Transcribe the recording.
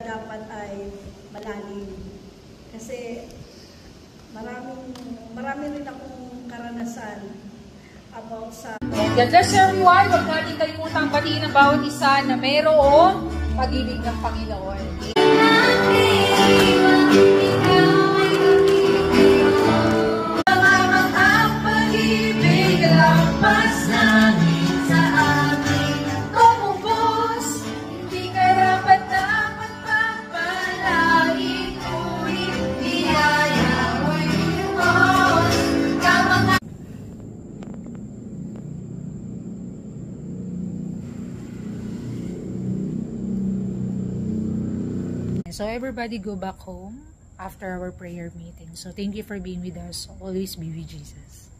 Dapat ay malalim. Kasi marami rin akong karanasan about sa... God bless everyone. Huwag natin kalimutang batiin ang bawat isa na mayroong pag-ibig ng Panginoon. So everybody go back home after our prayer meeting. So thank you for being with us. Always be with Jesus.